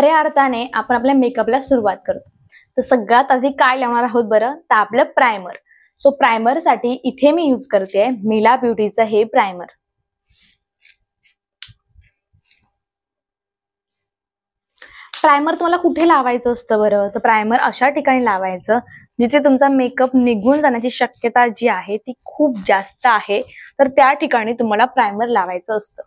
खऱ्या अर्थाने आपण आपल्या मेकअपला सुरुवात करतो. तर सगळ्यात आधी काय लावणार आहोत बरं, तर आपलं प्रायमर. सो प्रायमर साठी इथे मी यूज करते मिला ब्युटीचं हे प्रायमर. प्रायमर तुम्हाला कुठे लावायचं असतं बरं, तर प्रायमर अशा ठिकाणी लावायचं जिथे तुमचा मेकअप निघून जाण्याची शक्यता जी आहे ती खूप जास्त आहे, तर त्या ठिकाणी तुम्हाला प्रायमर लावायचं असतं.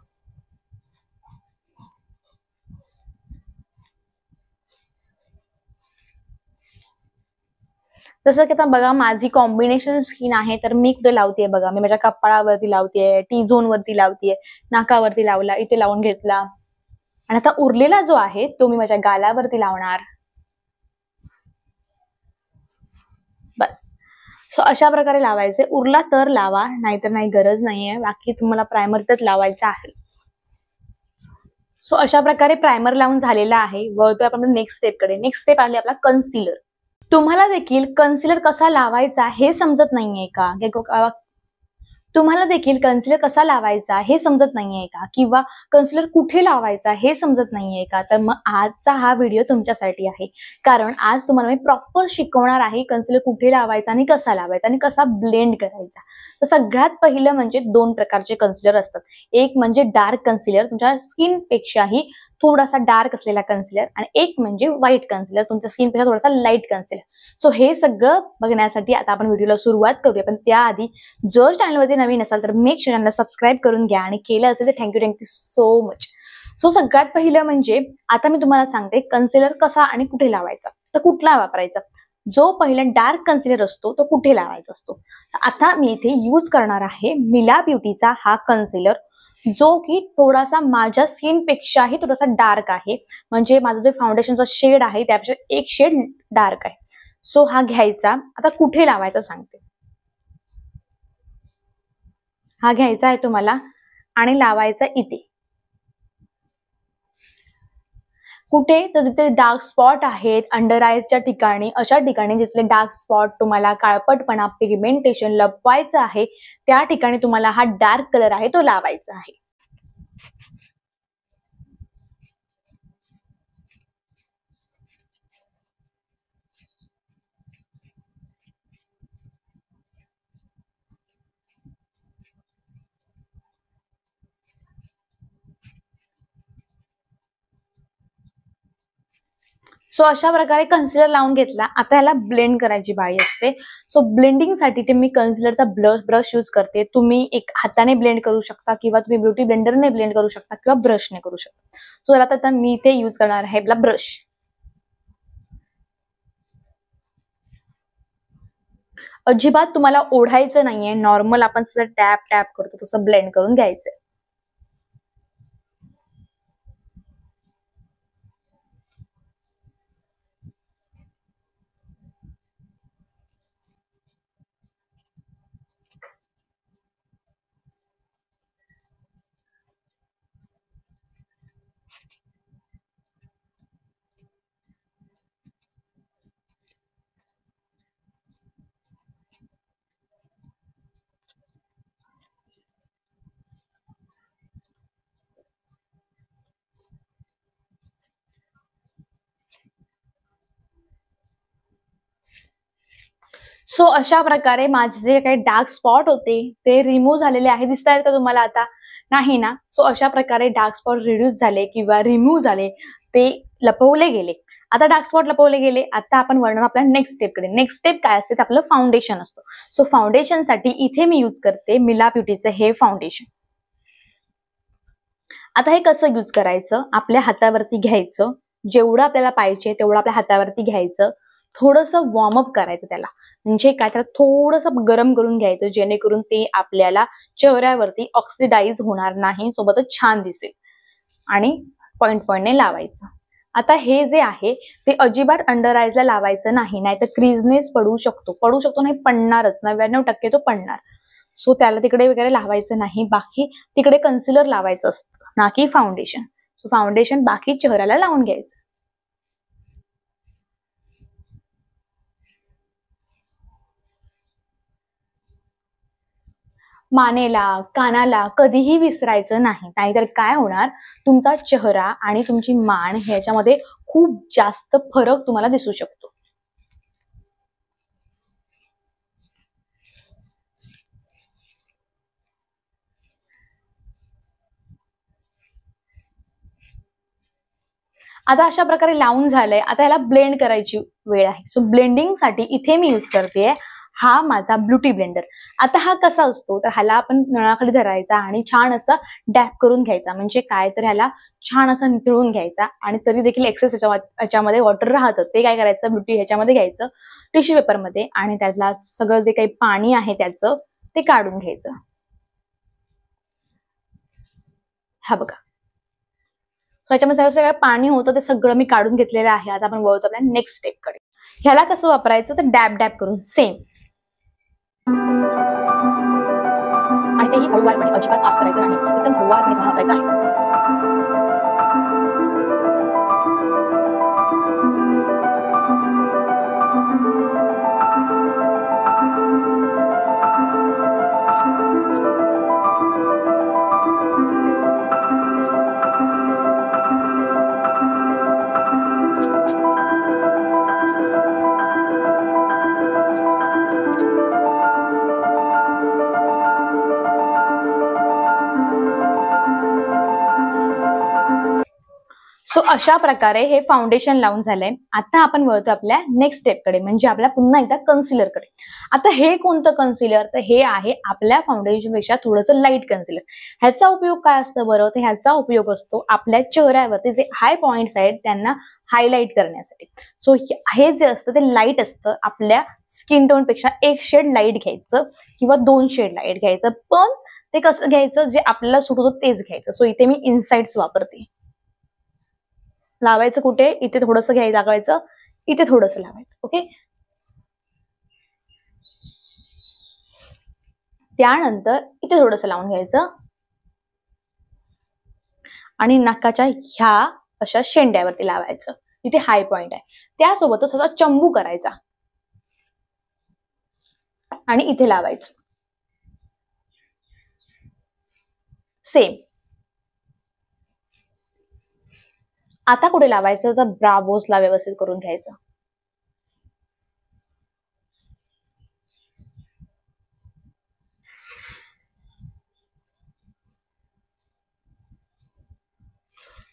जसं की आता बघा माझी कॉम्बिनेशन स्किन आहे, तर मी कुठे लावतेय बघा, मी माझ्या कपाळावरती लावतेय, टी झोन वरती लावतेय, नाकावरती लावला, इथे लावून घेतला आणि आता उरलेला जो आहे तो मी माझ्या गालावरती लावणार. बस. सो अशा प्रकारे लावायचे. उरला तर लावा, नाहीतर नाही, गरज नाहीये. बाकी तुम्हाला प्रायमर तर लावायचा आहे. सो अशा प्रकारे प्रायमर लावून झालेला आहे. वळतोय आपण नेक्स्ट स्टेपकडे. नेक्स्ट स्टेप आली आपला कन्सिलर. तुम्हाला देखील कन्सिलर कसा लावायचा हे समजत नाहीये का? तुम्हाला देखील कन्सिलर कसा लावायचा हे समजत नाहीये का, किंवा कन्सिलर कुठे लावायचा हे समजत नाहीये का, तर मग आजचा हा व्हिडिओ तुमच्यासाठी आहे. कारण आज तुम्हाला मी प्रॉपर शिकवणार आहे कन्सिलर कुठे लावायचा आणि कसा लावायचा आणि कसा ब्लेंड करायचा. तर सगळ्यात पहिलं म्हणजे दोन प्रकारचे कन्सिलर असतात. एक म्हणजे डार्क कन्सिलर, तुमच्या स्किन पेक्षाही थोडासा डार्क असलेला कन्सिलर, आणि एक म्हणजे व्हाईट कन्सिलर, तुमच्या स्किन पेक्षा थोडासा लाईट कन्सिलर. सो हे सगळं बघण्यासाठी आता आपण व्हिडिओला सुरुवात करूया. पण त्याआधी जर चॅनलवरती नवीन असाल तर मेक शुअर चॅनलला सबस्क्राईब करून घ्या, आणि केलं असेल तर थँक्यू सो मच. सो सगळ्यात पहिलं म्हणजे आता मी तुम्हाला सांगते कन्सिलर कसा आणि कुठे लावायचा, तर कुठला वापरायचा. जो पहिला डार्क कन्सिलर असतो तो कुठे लावायचा असतो. आता मी इथे यूज करणार आहे मिला ब्युटीचा हा कन्सिलर, जो की थोडासा माझ्या स्किन पेक्षाही थोडासा डार्क आहे. म्हणजे माझं जे फाउंडेशनचा शेड आहे त्यापेक्षा एक शेड डार्क आहे. सो हा घ्यायचा. आता कुठे लावायचा सांगते. हा घ्यायचा आहे तुम्हाला आणि लावायचा इथे. कुठे, तर जिथे डार्क स्पॉट आहेत अंडर आयजच्या ठिकाणी, अशा ठिकाणी जिथले डार्क स्पॉट तुम्हाला काळपटपणा, पिगमेंटेशन लपवायचं आहे, त्या ठिकाणी तुम्हाला हा डार्क कलर आहे तो लावायचा आहे. सो अशा प्रकारे कन्सिलर लावून घेतला. आता याला ब्लेंड करायची बारी असते. सो ब्लेंडिंगसाठी ते मी कन्सिलरचा ब्रश यूज करते. तुम्ही एक हाताने ब्लेंड करू शकता, किंवा तुम्ही ब्युटी ब्लेंडरने ब्लेंड करू शकता, किंवा ब्रशने करू शकता. सो आता मी इथे यूज करणार आहे आपला ब्रश. अजिबात तुम्हाला ओढायचं नाहीये, नॉर्मल आपण जसं टॅप टॅप करतो तसं ब्लेंड करून घ्यायचंय. सो अशा प्रकारे माझे जे काही डार्क स्पॉट होते ते रिमूव्ह झालेले आहे. दिसत आहेत का तुम्हाला आता? नाही ना? सो अशा प्रकारे डार्क स्पॉट रिड्यूस झाले किंवा रिमूव्ह झाले, ते लपवले गेले. आता डार्क स्पॉट लपवले गेले. आता आपण वळणार आपल्या नेक्स्ट स्टेपकडे. नेक्स्ट स्टेप काय असते? आपलं फाउंडेशन असतं. सो फाउंडेशनसाठी इथे मी यूज करते मिला ब्युटीचं हे फाउंडेशन. आता हे कसं यूज करायचं? आपल्या हातावरती घ्यायचं, जेवढं आपल्याला पाहिजे तेवढं आपल्या हातावरती घ्यायचं, थोडंसं वॉर्मअप करायचं त्याला. म्हणजे काय, त्याला थोडंसं गरम करून घ्यायचं, जेणेकरून ते आपल्याला चेहऱ्यावरती ऑक्सिडाइज होणार नाही, सोबतच छान दिसेल. आणि पॉइंट पॉइंटने लावायचं. आता हे जे आहे ते अजिबात अंडर आयजला लावायचं नाही, नाहीतर क्रीजनेस पडू शकतो नाही, पडणारच, 99% तो पडणार. सो त्याला तिकडे वगैरे लावायचं नाही. बाकी तिकडे कन्सिलर लावायचं असतं, ना की फाउंडेशन. सो फाउंडेशन बाकी चेहऱ्याला लावून घ्यायचं. मानेला, कानाला कधीही विसरायचं नाही, नाहीतर काय होणार, तुमचा चेहरा आणि तुमची मान ह्याच्यामध्ये खूप जास्त फरक तुम्हाला दिसू शकतो. आता अशा प्रकारे लावून झालंय. आता याला ब्लेंड करायची वेळ आहे. सो ब्लेंडिंगसाठी इथे मी यूज करते हा माझा ब्युटी ब्लेंडर. आता हा कसा असतो तर ह्याला आपण नळाखाली धरायचा आणि छान असं डॅप करून घ्यायचा. म्हणजे काय तर ह्याला छान असं नितळून घ्यायचा आणि तरी देखील एक्सेस याच्यामध्ये वॉटर राहतं ते काय करायचं ब्युटी ह्याच्यामध्ये घ्यायचं टिश्यू पेपरमध्ये आणि त्याला सगळं जे काही पाणी आहे त्याचं ते काढून घ्यायचं. हा बघा. ह्याच्यामध्ये सगळं पाणी होतं ते सगळं मी काढून घेतलेलं आहे. आता आपण वळतो आपल्या नेक्स्ट स्टेपकडे. ह्याला कसं वापरायचं तर डॅब डॅब करून सेम आणि तेही हळूवारपणे अजिबात फास्ट करायचं नाही. एकदम हळूवारपणे वापरायचं आहे. सो अशा प्रकारे हे फाउंडेशन लावून झालंय. आता आपण वळतो आपल्या नेक्स्ट स्टेपकडे म्हणजे आपल्या पुन्हा एकदा कन्सिलरकडे. आता हे कोणतं कन्सिलर तर हे आहे आपल्या फाउंडेशन पेक्षा थोडंसं लाईट कन्सिलर. ह्याचा उपयोग काय असतं बरं तर ह्याचा उपयोग असतो आपल्या चेहऱ्यावरती जे हाय पॉइंट्स आहेत त्यांना हायलाइट करण्यासाठी. सो हे जे असतं ते लाईट असतं. आपल्या स्किन टोन पेक्षा एक शेड लाईट घ्यायचं किंवा 2 शेड लाईट घ्यायचं. पण ते कसं घ्यायचं जे आपल्याला सूट होतं तेच घ्यायचं. सो इथे मी इनसाइड्स वापरते. लावायचं कुठे इथे थोडंसं लावायचं इथे थोडंसं लावायचं. ओके. त्यानंतर इथे थोडंसं लावून घ्यायचं आणि नाकाच्या ह्या अशा शेंड्यावरती लावायचं. इथे हाय पॉइंट आहे. त्यासोबतच असा चंबू करायचा आणि इथे लावायचं सेम. आता कुठे लावायचं तर ब्रावोसला व्यवस्थित करून घ्यायचं.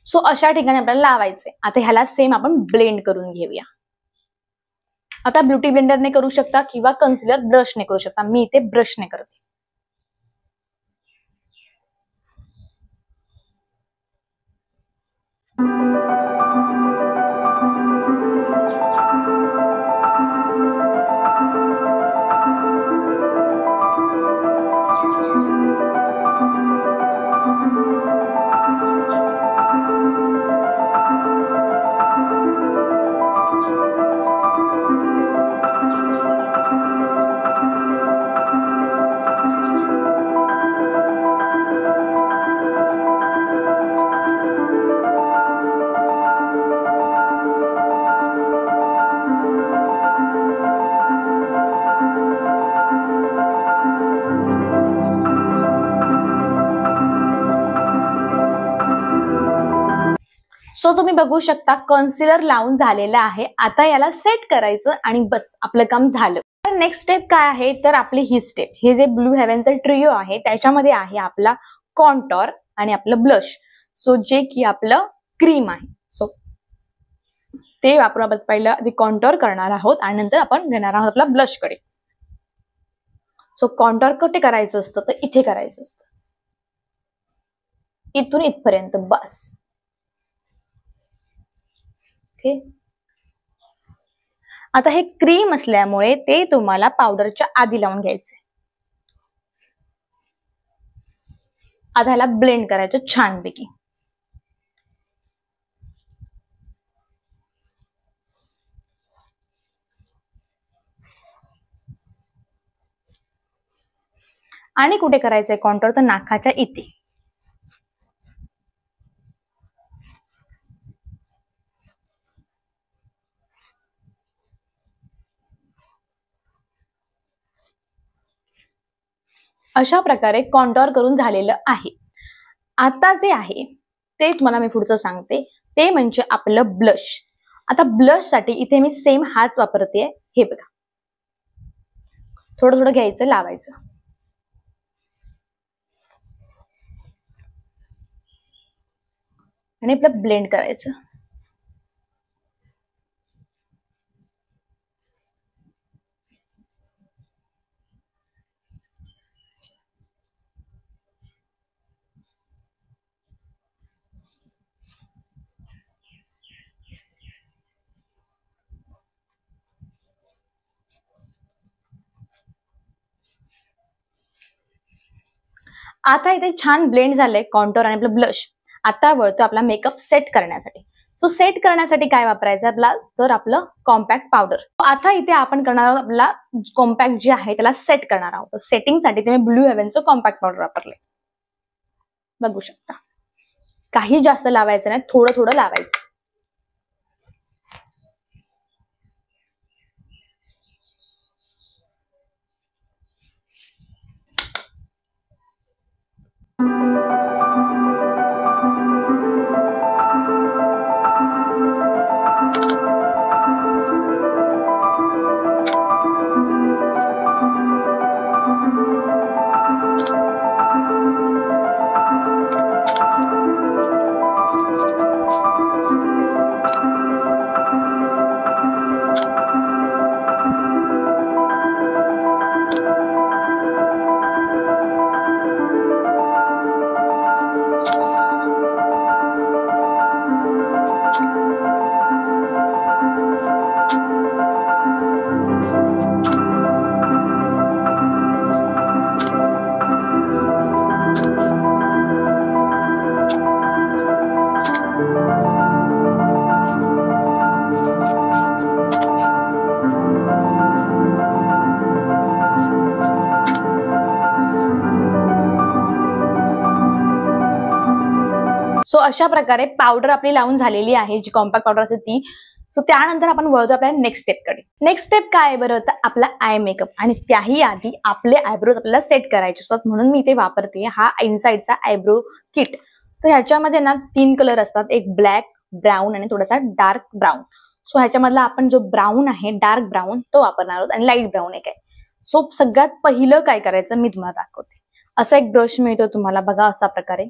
सो अशा ठिकाणी आपल्याला लावायचंय. आता ह्याला सेम आपण ब्लेंड करून घेऊया. आता ब्युटी ब्लेंडरने करू शकता किंवा कन्सिलर ब्रशने करू शकता. मी इथे ब्रशने करते. सो तुम्ही बघू शकता कन्सिलर लावून झालेलं आहे. आता याला सेट करायचं आणि बस आपलं काम झालं. तर नेक्स्ट स्टेप काय आहे तर आपली ही स्टेप. हे जे ब्लू हेव्हनचं ट्रिओ आहे त्याच्यामध्ये आहे आपला कॉन्टॉर आणि आपलं ब्लश. सो जे की आपलं क्रीम आहे. सो ते वापरून आपण पहिलं कॉन्टॉर करणार आहोत आणि नंतर आपण घेणार आहोत आपला ब्लश कडे. सो कॉन्टॉर कुठे करायचं असतं तर इथे करायचं असतं. इथून इथपर्यंत बस. ओके. आता हे क्रीम असल्यामुळे ते तुम्हाला पावडरच्या आधी लावून घ्यायचे. आता ह्याला ब्लेंड करायचं छानपैकी. आणि कुठे करायचंय कॉन्टोर तर नाकाच्या इथे. अशा प्रकारे कॉन्टोर करून झालेलं आहे. आता जे आहे ते तुम्हाला मी पुढचं सांगते ते म्हणजे आपलं ब्लश. आता ब्लश साठी इथे मी सेम हाच वापरते. हे बघा, थोडं थोडं घ्यायचं, लावायचं आणि आपलं ब्लेंड करायचं. आता इथे छान ब्लेंड झालंय कॉन्टोर आणि आपलं ब्लश. आता वळतो आपला मेकअप सेट करण्यासाठी. सो सेट करण्यासाठी काय वापरायचं आपला, तर आपलं कॉम्पॅक्ट पावडर. आता इथे आपण करणार आहोत आपला कॉम्पॅक्ट जे आहे त्याला सेट करणार आहोत. सेटिंगसाठी तुम्ही ब्लू हेव्हनचं कॉम्पॅक्ट पावडर वापरले, बघू शकता. काही जास्त लावायचं नाही, थोडं थोडं लावायचं. सो अशा प्रकारे पावडर आपली लावून झालेली आहे, जी कॉम्पॅक्ट पावडर असते ती. सो त्यानंतर आपण वळतो आपल्या नेक्स्ट स्टेपकडे. नेक्स्ट स्टेप काय आहे बरं, तर आपला आय मेकअप. आणि त्याही आधी आपले आयब्रोज आपल्याला सेट करायचे असतात, म्हणून मी इथे वापरते हा इनसाइडचा आयब्रो किट. तर ह्याच्यामध्ये ना 3 कलर असतात, एक ब्लॅक, ब्राऊन आणि थोडासा डार्क ब्राऊन. सो ह्याच्यामधला आपण जो ब्राऊन आहे, डार्क ब्राऊन, तो वापरणार आहोत आणि लाईट ब्राऊन एक आहे. सो सगळ्यात पहिलं काय करायचं मी तुम्हाला दाखवते. असा एक ब्रश मिळतो तुम्हाला, बघा अशा प्रकारे.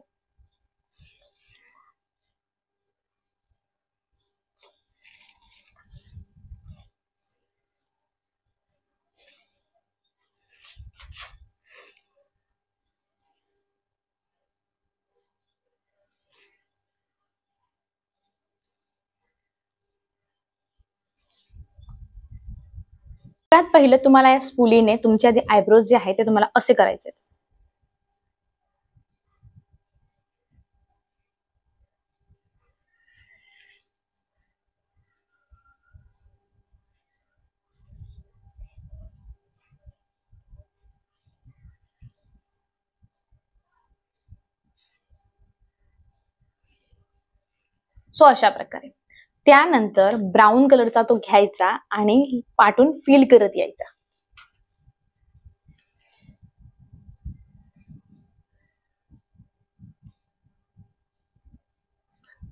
त्यात पहिलं तुम्हाला या स्पुलीने तुमचे आधी आयब्रोज जे आहे ते तुम्हाला असे करायचे. सो अशा प्रकारे. त्यानंतर ब्राऊन कलरचा तो घ्यायचा आणि पाठून फिल करत यायचा.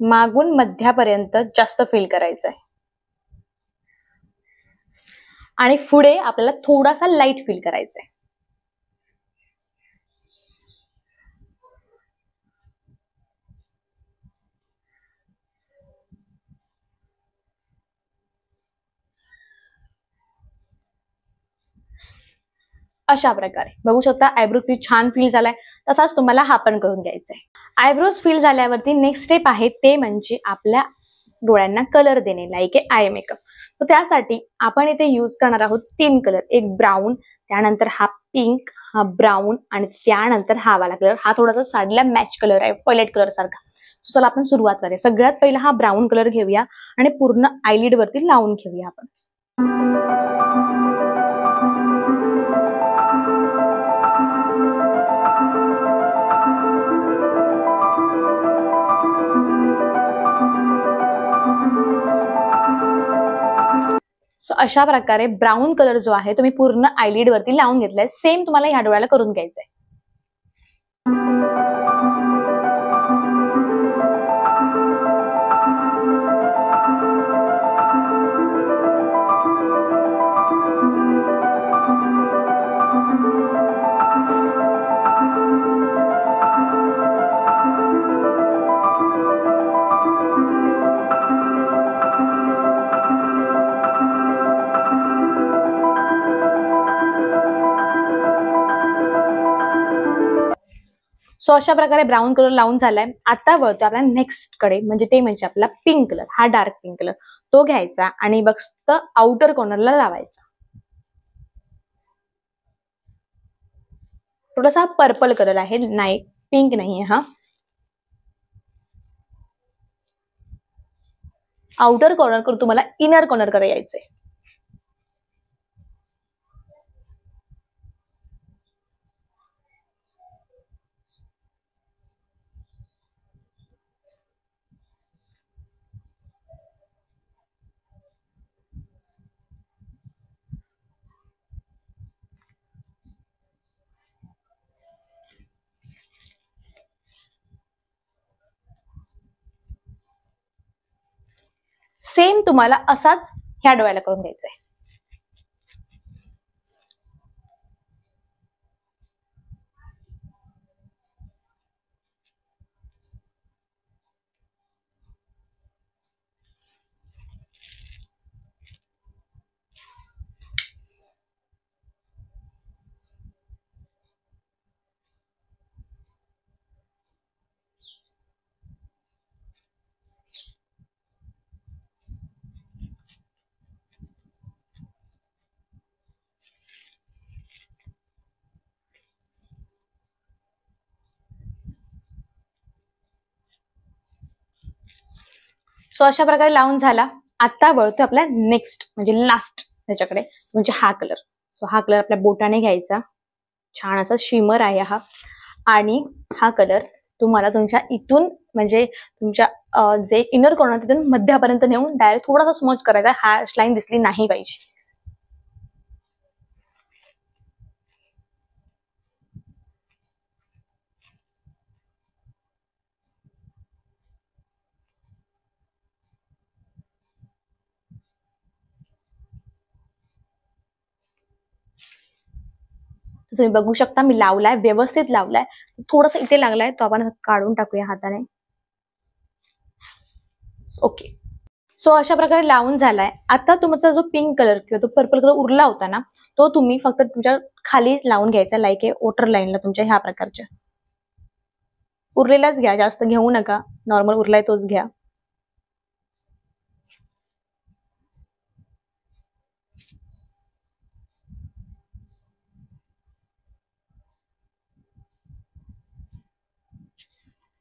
मागून मध्यापर्यंत जास्त फिल करायचं आहे आणि पुढे आपल्याला थोडासा लाईट फिल करायचा आहे. अशा प्रकारे बघू शकता आयब्रो किती छान फिल झालाय. तसाच तुम्हाला हा पण करून घ्यायचा आहे. आयब्रोज फिल झाल्यावरती नेक्स्ट स्टेप आहे ते म्हणजे आपल्या डोळ्यांना कलर देणे, लाईक आय मेकअप. तर त्यासाठी आपण इथे यूज करणार आहोत 3 कलर, एक ब्राऊन, त्यानंतर हा पिंक, हा ब्राऊन आणि त्यानंतर हा वाला कलर. हा थोडासा साडीला मॅच कलर आहे, पॉलेट कलर सारखा. चला आपण सुरुवात करूया. सगळ्यात पहिला हा ब्राऊन कलर घेऊया आणि पूर्ण आयलिड वरती लावून घेऊया आपण. सो अशा प्रकारे ब्राऊन कलर जो आहे तो मी पूर्ण आयलिड वरती लावून घेतलाय. सेम तुम्हाला ह्या डोळ्याला करून घ्यायचंय. सो अशा प्रकारे ब्राऊन कलर लावून झालाय. आता वळतो आपल्या नेक्स्ट कडे, म्हणजे ते म्हणजे आपला पिंक कलर, हा डार्क पिंक कलर तो घ्यायचा आणि फक्त आउटर कॉर्नरला लावायचा. थोडासा पर्पल कलर आहे, नाही पिंक नाहीये हा. आउटर कॉर्नर करून तुम्हाला इनर कॉर्नर कडे यायचंय. सेम तुम्हाला असाच ह्या डोळ्याला करून द्यायचा आहे. सो अशा प्रकारे लावून झाला. आता वळतो आपल्या नेक्स्ट म्हणजे लास्ट त्याच्याकडे, म्हणजे हा कलर. सो हा कलर आपल्या बोटाने घ्यायचा, छान असा शिमर आहे हा. आणि हा कलर तुम्हाला तुमच्या इथून म्हणजे तुमच्या जे इनर कॉर्नर तिथून मध्यापर्यंत नेऊन डायरेक्ट थोडासा स्मोच करायचा, हॅश लाईन दिसली नाही पाहिजे. तुम्ही बघू शकता मी लावलाय, व्यवस्थित लावलाय. थोडस इथे लागलाय, तो आपण काढून टाकूया हाताने. ओके. सो अशा प्रकारे लावून झालाय. आता तुमचा जो पिंक कलर किंवा तो पर्पल कलर उरला होता ना, तो तुम्ही फक्त तुमच्या खाली लावून घ्यायचा, लाईक ए वॉटर लाईनला तुमच्या ह्या प्रकारच्या. उरलेलाच घ्या, जास्त घेऊ नका, नॉर्मल उरलाय तोच घ्या.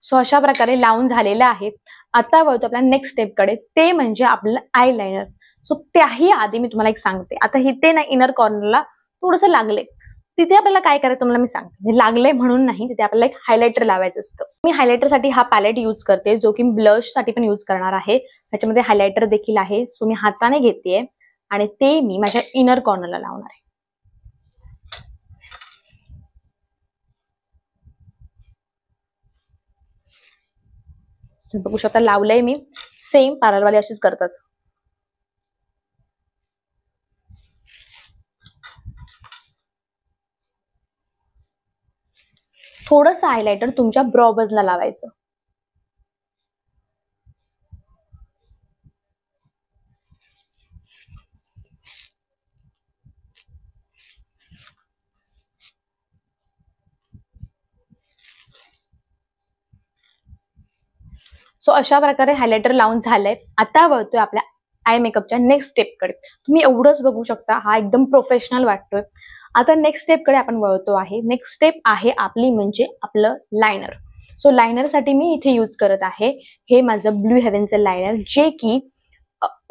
सो अशा प्रकारे लावून झालेलं आहे. आता वळतो आपल्या नेक्स्ट स्टेपकडे, ते म्हणजे आपलं आय लायनर. सो त्याही आधी मी तुम्हाला एक सांगते, आता इथे ना इनर कॉर्नरला थोडंसं लागले, तिथे आपल्याला काय करायचं तुम्हाला मी सांगते. लागले म्हणून नाही, तिथे आपल्याला एक हायलायटर लावायचं असतं. मी हायलायटरसाठी हा पॅलेट यूज करते, जो की ब्लश साठी पण यूज करणार आहे. त्याच्यामध्ये हायलायटर देखील आहे. सो मी हाताने घेतेय आणि ते मी माझ्या इनर कॉर्नरला लावणार आहे. तुम्ही बघू शकता लावलंय मी. सेम पॅरलवाले अशीच करतात. थोडंसं हायलायटर तुमच्या ब्रॉ बेसला लावायचं. सो अशा प्रकारे हायलायटर लावून झालंय. आता वळतोय आपल्या आय मेकअपच्या नेक्स्ट स्टेपकडे. तुम्ही एवढंच बघू शकता, हा एकदम प्रोफेशनल वाटतोय. आता नेक्स्ट स्टेपकडे आपण वळतो आहे. नेक्स्ट स्टेप आहे आपली म्हणजे आपलं लायनर. सो लायनरसाठी मी इथे यूज करत आहे हे माझं ब्लू हेव्हनचं लायनर, जे की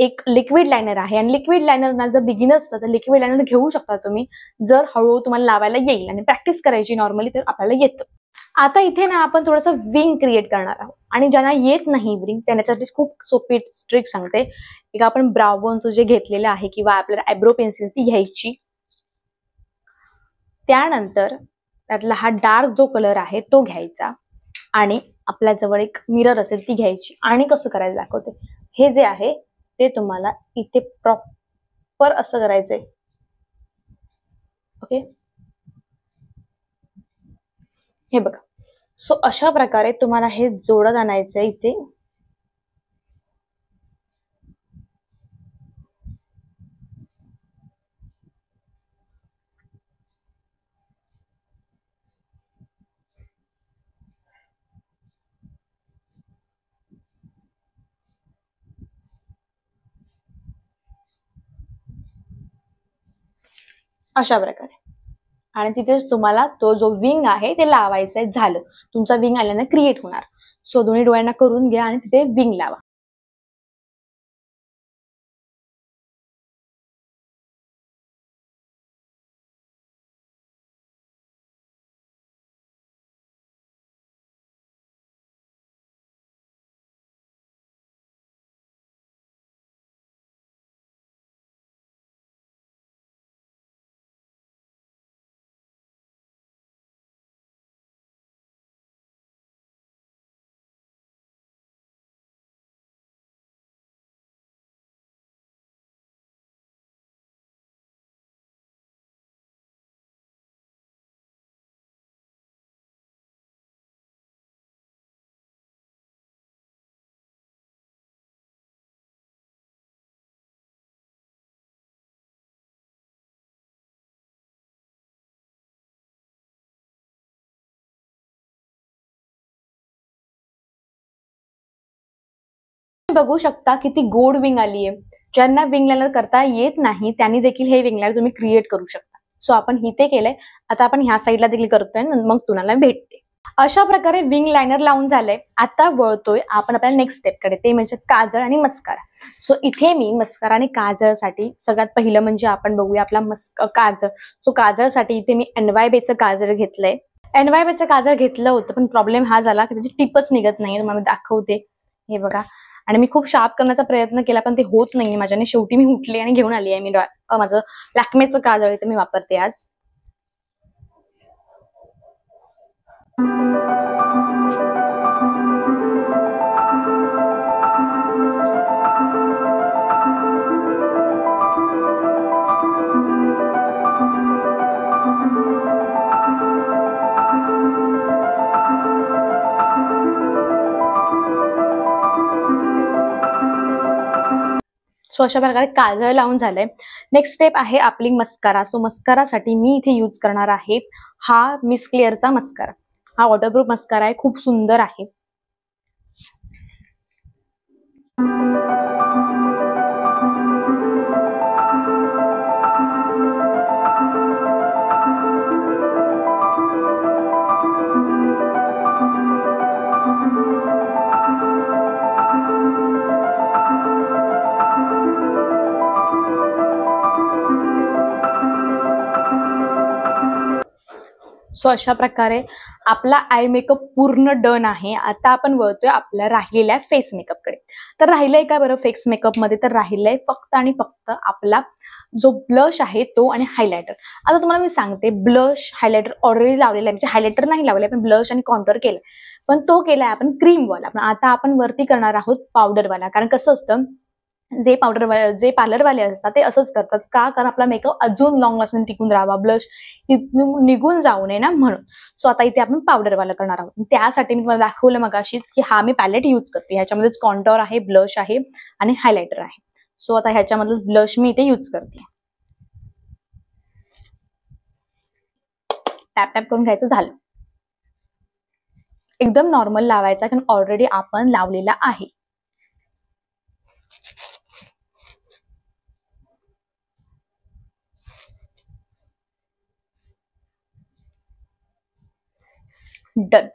एक लिक्विड लायनर आहे. आणि लिक्विड लायनर ना जर बिगिनर असतं तर लिक्विड लायनर घेऊ शकता तुम्ही, जर हळूहळू तुम्हाला लावायला येईल आणि प्रॅक्टिस करायची नॉर्मली तर आपल्याला येतं. आता इथे ना आपण थोडंसं विंग क्रिएट करणार आहोत, आणि ज्यांना येत नाही विंग त्याच्यासाठी खूप सोपी ट्रिक सांगते. एक आपण ब्राउनचं जे घेतलेलं आहे किंवा आपल्याला आयब्रो पेन्सिल ती घ्यायची, त्यानंतर त्यातला हा डार्क जो कलर आहे तो घ्यायचा, आणि आपल्या जवळ एक मिरर असेल ती घ्यायची. आणि कसं करायचं दाखवते. हे जे आहे ते तुम्हाला इथे प्रॉपर असं करायचंय. ओके, हे बघा. सो अशा प्रकारे तुम्हाला हे जोडत आणायचंय इथे. अशा प्रकारे. आणि तिथेच तुम्हाला तो जो विंग आहे ते लावायचा आहे. झालं, तुमचा विंग आल्याने क्रिएट होणार. सो दोन्ही डोळ्यांना करून घ्या आणि तिथे विंग लावा. बघू शकता किती गोड विंग आली आहे. ज्यांना विंग लायनर करता येत नाही त्यांनी देखील हे विंग लायनर तुम्ही क्रिएट करू शकता. सो आपण इथे केलंय, आता आपण ह्या साईडला देखील करतोय, मग तुम्हाला भेटते. अशा प्रकारे विंग लायनर लावून झालंय. आता वळतोय आपण आपल्या नेक्स्ट स्टेपकडे, ते म्हणजे काजळ आणि मस्कारा. सो इथे मी मस्कारा आणि काजळसाठी सगळ्यात पहिलं म्हणजे आपण बघूया आपला काजळ. सो काजळसाठी इथे मी NYBचं काजळ घेतलंय. NYBचं काजळ घेतलं होतं, पण प्रॉब्लेम हा झाला की त्याची टिपच निघत नाहीये. तुम्हाला दाखवते, हे बघा. आणि मी खूप शार्प करण्याचा प्रयत्न केला पण ते होत नाहीये माझ्याने. शेवटी मी उठले आणि घेऊन आली आहे मी माझं लॅक्मेचं काजळ इथे मी वापरते आज. सो अशा प्रकारे काजळ लावून झालंय. नेक्स्ट स्टेप आहे आपली मस्कारा. सो मस्कारासाठी मी इथे यूज करणार आहे हा मिस क्लिअरचा मस्कारा. हा वॉटरप्रूफ मस्कारा आहे, खूप सुंदर आहे. सो अशा प्रकारे आपला आय मेकअप पूर्ण डन आहे. आता आपण वळतोय आपल्या राहिलेल्या फेस मेकअपकडे. तर राहिलंय का बरं फेस मेकअप मध्ये? तर राहिलंय फक्त आणि फक्त आपला जो ब्लश आहे तो आणि हायलायटर. आता तुम्हाला मी सांगते, ब्लश हायलायटर ऑलरेडी लावलेला आहे, म्हणजे हायलायटर नाही लावलंय पण ब्लश आणि कॉन्टोर केलंय. पण तो केलाय आपण क्रीमवाला. पण आता आपण वरती करणार आहोत पावडरवाला. कारण कसं असतं, जे पार्लरवाले असतात ते असंच करतात का? कारण आपला मेकअप अजून लॉंग लास्टिंग टिकून राहावा, ब्लश निघून जाऊ नये ना, म्हणून. सो आता इथे आपण पावडरवाला करणार आहोत. त्यासाठी मी तुम्हाला दाखवलं मगाशीच की हा मी पॅलेट यूज करते. ह्याच्यामध्येच कॉन्टोर आहे, ब्लश आहे आणि हायलायटर आहे. सो आता ह्याच्यामधलं ब्लश मी इथे यूज करते. टॅप टॅप करून घ्यायचं, झालं. एकदम नॉर्मल लावायचा कारण ऑलरेडी आपण लावलेला आहे. डन.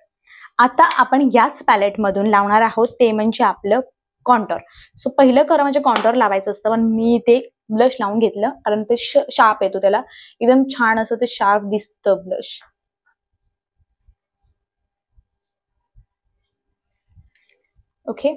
आता आपण याच पॅलेट मधून लावणार आहोत ते म्हणजे आपलं कॉन्टोर. सो पहिलं खरं म्हणजे कॉन्टोर लावायचं असतं, पण मी ते ब्लश लावून घेतलं कारण ते शार्प येतो, त्याला एकदम छान असं ते शार्प दिसतं ब्लश. ओके.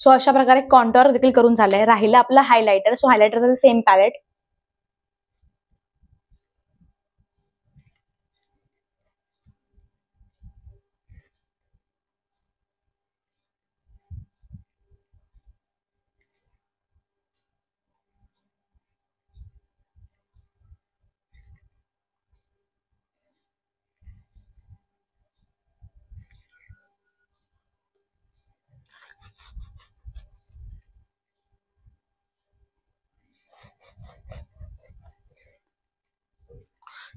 सो अशा प्रकारे कॉन्टोर देखील करून झालंय. राहिलं आपलं हायलायटर. सो हायलायटरचं सेम पॅलेट.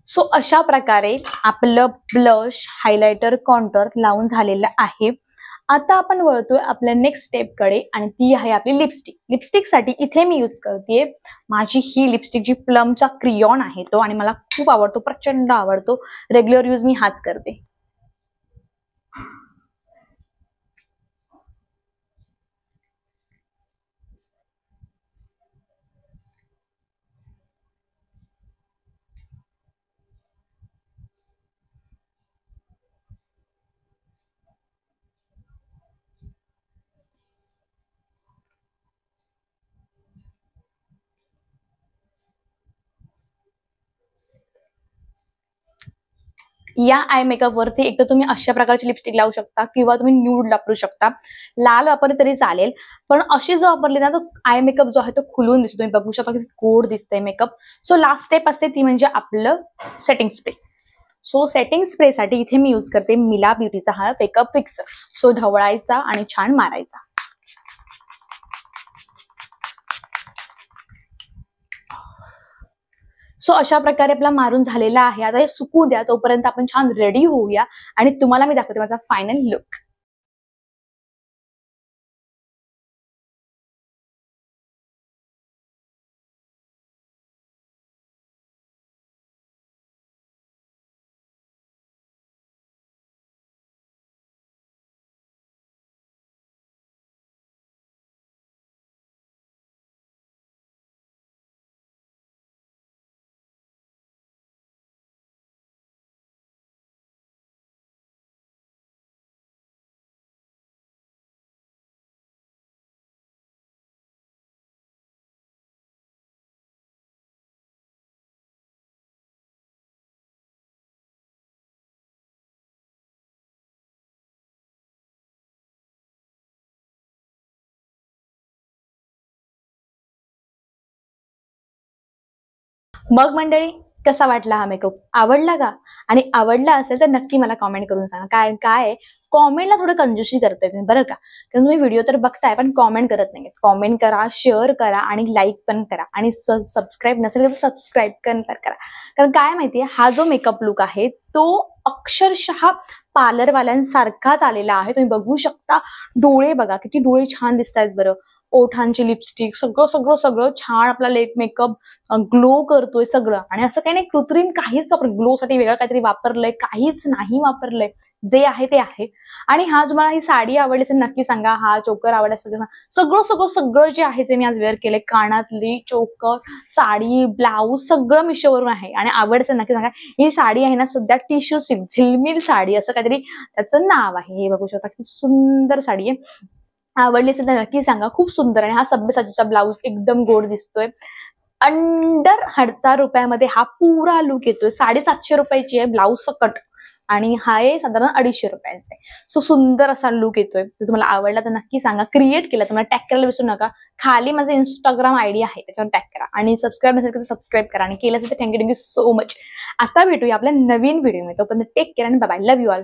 सो अशा प्रकारे आपलं ब्लश, हायलायटर, कॉन्टोर लावून झालेलं आहे. आता आपण वळतोय आपल्या नेक्स्ट स्टेपकडे आणि ती आहे आपली लिपस्टिक. लिपस्टिकसाठी इथे मी यूज करतेय माझी ही लिपस्टिक जी प्लमचा क्रियॉन आहे तो, आणि मला खूप आवडतो, प्रचंड आवडतो. रेग्युलर यूज मी हाच करते. या आय मेकअप वरती एक तर तुम्ही अशा प्रकारची लिपस्टिक लावू शकता किंवा तुम्ही न्यूड वापरू शकता. लाल वापरली तरी चालेल, पण अशी जो वापरली ना तो आय मेकअप जो आहे तो खुलून दिसतो. तुम्ही बघू शकता की गोड दिसतंय मेकअप. सो लास्ट स्टेप असते ती म्हणजे आपलं सेटिंग स्प्रे. सो सेटिंग स्प्रेसाठी इथे मी यूज करते मिला ब्युटीचा हा मेकअप फिक्सर. सो ढवळायचा आणि छान मारायचा. सो अशा प्रकारे आपला मारून झालेला आहे. आता हे सुकू द्या, तोपर्यंत आपण छान रेडी होऊया आणि तुम्हाला मी दाखवते माझा फायनल लुक. मग मंडळी, कसा वाटला हा मेकअप? आवडला का? आणि आवडला असेल तर नक्की मला कॉमेंट करून सांगा. काय काय कॉमेंटला थोडं कंजूसी करताय तुम्ही बरं का, कारण तुम्ही व्हिडिओ तर बघताय पण कॉमेंट करत नाही. कॉमेंट करा, शेअर करा आणि लाईक पण करा, आणि सबस्क्राईब नसेल तर सबस्क्राईब पण करा. कारण काय माहितीये, हा जो मेकअप लुक आहे तो अक्षरशः पार्लरवाल्यांसारखाच आलेला आहे. तुम्ही बघू शकता, डोळे बघा किती डोळे छान दिसत आहेत बरं, ओठांची लिपस्टिक, सगळं सगळं सगळं छान आपला लेप मेकअप ग्लो करतोय सगळं. आणि असं काही नाही कृत्रिम काहीच ग्लो साठी वेगळं काहीतरी वापरलंय, काहीच नाही वापरलंय. जे आहे ते आहे. आणि हा जो मला ही साडी आवडली असेल नक्की सांगा, हा चोकर आवडला सगळं सगळं सगळं सगळं जे आहे ते मी आज वेअर केलंय. कानातली, चोकर, साडी, ब्लाऊज सगळं मिशोवरून आहे. आणि आवडलं नक्की सांगा. ही साडी आहे ना सध्या टिश्यू सिल्क झिलमिल साडी असं काहीतरी त्याचं नाव आहे. हे बघू शकता किती सुंदर साडी आहे. आवडली असेल तर नक्की सांगा. खूप सुंदर. आणि हा सब्यसाचीचा ब्लाऊज एकदम गोड दिसतोय. अंडर 1000 रुपयामध्ये हा पुरा लुक येतोय. 750 रुपयाची आहे ब्लाऊज सकट, आणि हा आहे साधारण 250 रुपयांचा आहे. सो सुंदर असा लुक येतोय. जर तुम्हाला आवडला तर नक्की सांगा. क्रिएट केला, तुम्हाला टॅग करायला विसरू नका. खाली माझं इंस्टाग्राम आयडी आहे, त्याच्यावर टॅग करा. आणि सबस्क्राईब नसेल तर सबस्क्राईब करा, आणि केलं असेल तर थँक्यू सो मच. आता भेटूया आपल्या नवीन व्हिडिओ मध्ये. तोपर्यंत टेक केअर आणि bye bye. Love you all.